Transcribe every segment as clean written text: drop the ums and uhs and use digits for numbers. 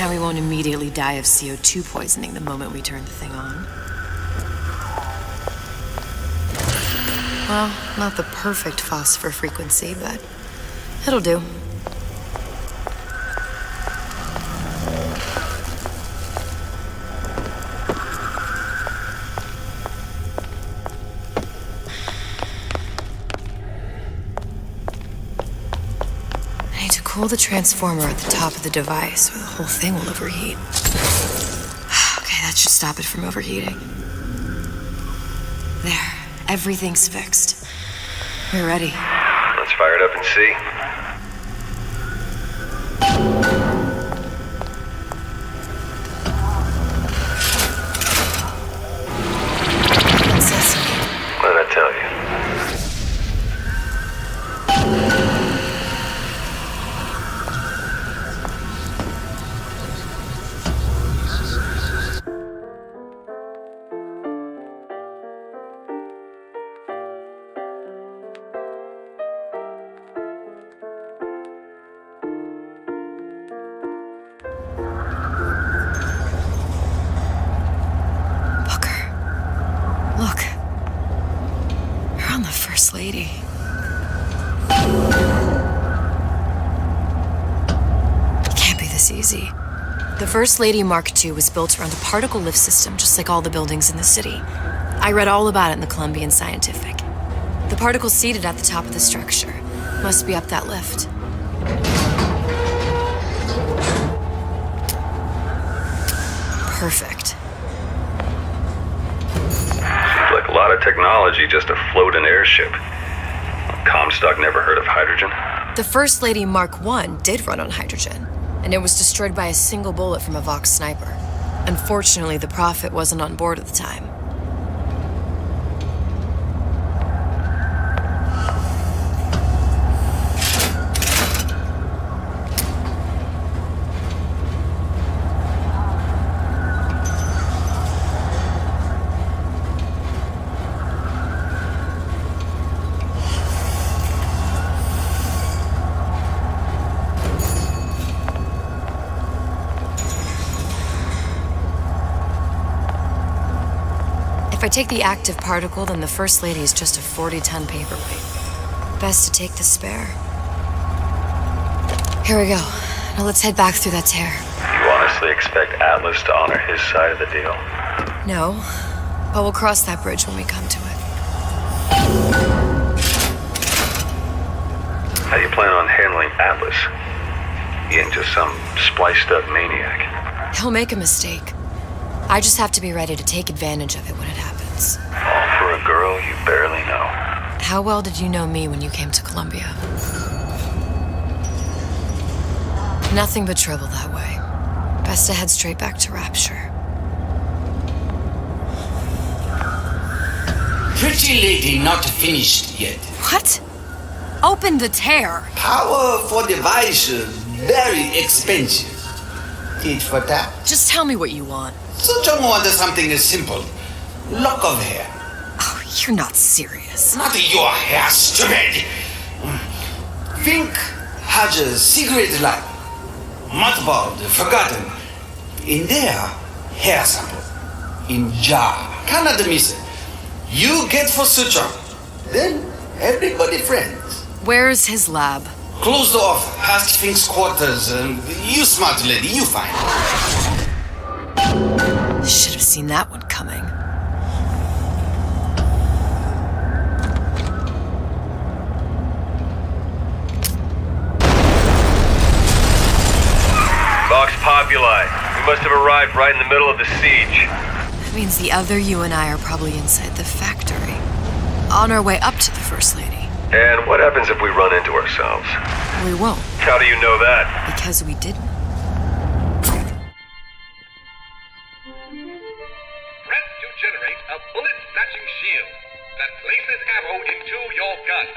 understand we won't immediately die of CO2 poisoning the moment we turn the thing on. Well, not the perfect phosphor frequency, but it'll do. Pull the transformer at the top of the device, or the whole thing will overheat. Okay, that should stop it from overheating. There, everything's fixed. We're ready. Let's fire it up and see. What did I tell you? Lady. It can't be this easy. The First Lady Mark II was built around a particle lift system, just like all the buildings in the city. I read all about it in the Columbian Scientific. The particles seated at the top of the structure must be up that lift. Perfect. Seems like a lot of technology just to float an airship. Comstock never heard of hydrogen? The First Lady Mark I did run on hydrogen, and it was destroyed by a single bullet from a Vox sniper. Unfortunately, the Prophet wasn't on board at the time. If I take the active particle, then the First Lady is just a 40-ton paperweight. Best to take the spare. Here we go. Now let's head back through that tear. You honestly expect Atlas to honor his side of the deal? No, but we'll cross that bridge when we come to it. How do you plan on handling Atlas? He ain't just some spliced-up maniac. He'll make a mistake. I just have to be ready to take advantage of it when it happens. All for a girl you barely know. How well did you know me when you came to Columbia? Nothing but trouble that way. Best to head straight back to Rapture. Pretty lady not finished yet. What? Open the tear. Power for device, very expensive. Tit for tat. Just tell me what you want. Such wants something simple. Lock of hair. Oh, you're not serious. Not your hair, stupid. Think has a secret life. Mothballed, forgotten. In there, hair sample. In jar. Cannot miss it. You get for suture. Then everybody friends. Where's his lab? Closed off, past Fink's quarters. You smart lady, you find. Should have seen that one coming. Vox Populi. We must have arrived right in the middle of the siege. That means the other you and I are probably inside the factory. On our way up to the First Lady. And what happens if we run into ourselves? We won't. How do you know that? Because we didn't. Press to generate a bullet-snatching shield that places ammo into your gun.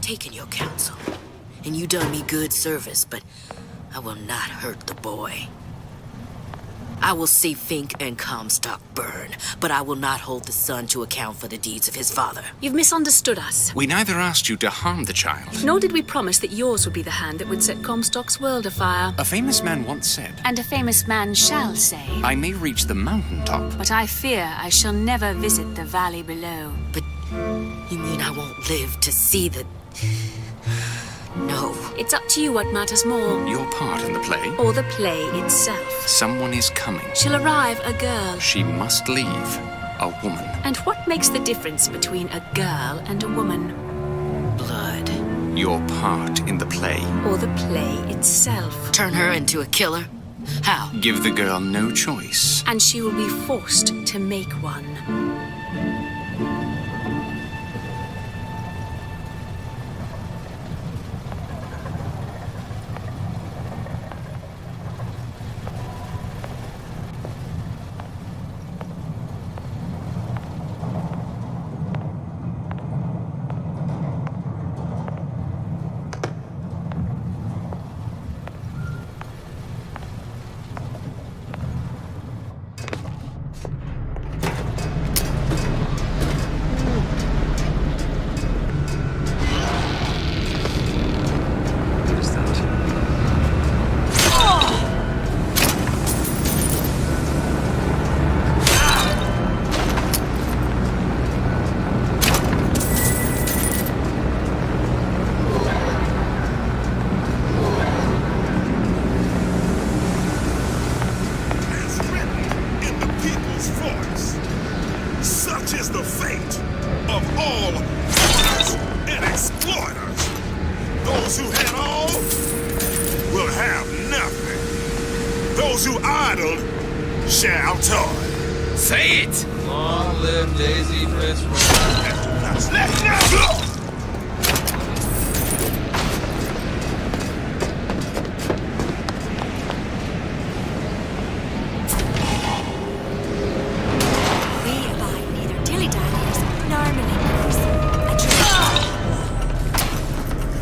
taken your counsel, and you done me good service, but I will not hurt the boy. I will see Fink and Comstock burn, but I will not hold the son to account for the deeds of his father. You've misunderstood us. We neither asked you to harm the child. Nor did we promise that yours would be the hand that would set Comstock's world afire. A famous man once said, And a famous man shall say, I may reach the mountaintop. but I fear I shall never visit the valley below. But you mean I won't live to see the... No. It's up to you what matters more. Your part in the play? Or the play itself. Someone is coming. She'll arrive a girl. She must leave. A woman. And what makes the difference between a girl and a woman? Blood. Your part in the play. Or the play itself. Turn her into a killer? How? Give the girl no choice. And she will be forced to make one. Those who had all will have nothing. Those who idled shall toil. Say it! Long live Daisy Prince Royal. Let's go!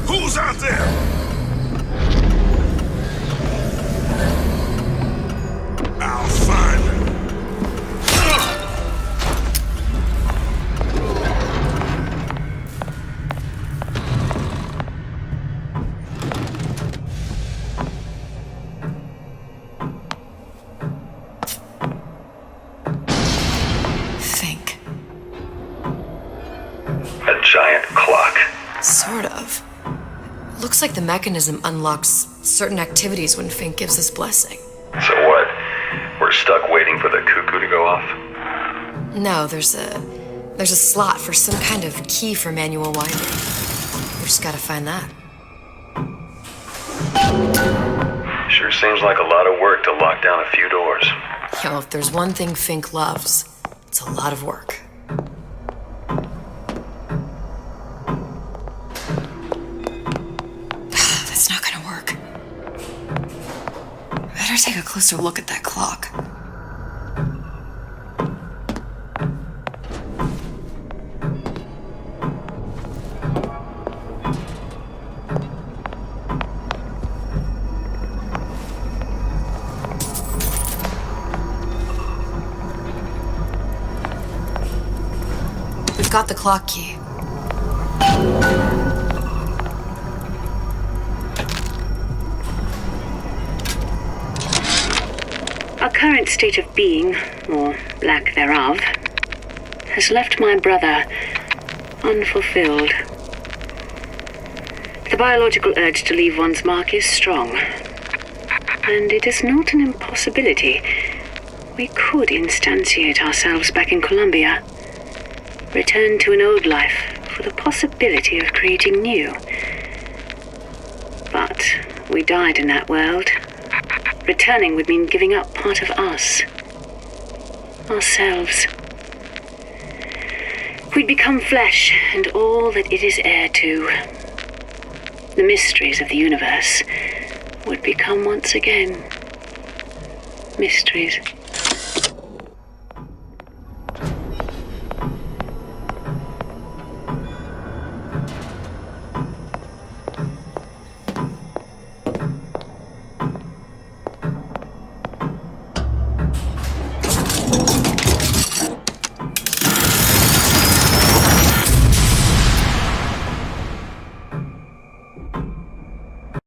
Who's out there? I'll find him. Think. A giant clock. Sort of. Looks like the mechanism unlocks certain activities when Fink gives his blessing. So what? We're stuck waiting for the cuckoo to go off? No, there's a slot for some kind of key for manual winding. We just gotta find that. Sure seems like a lot of work to lock down a few doors. Yo, if there's one thing Fink loves, it's a lot of work. That's not gonna work. Better take a closer look at that clock. We've got the clock key. Our current state of being, or lack thereof, has left my brother unfulfilled. The biological urge to leave one's mark is strong, and it is not an impossibility. We could instantiate ourselves back in Columbia, return to an old life for the possibility of creating new. But we died in that world. Returning would mean giving up part of us. Ourselves. We'd become flesh and all that it is heir to. The mysteries of the universe would become once again mysteries.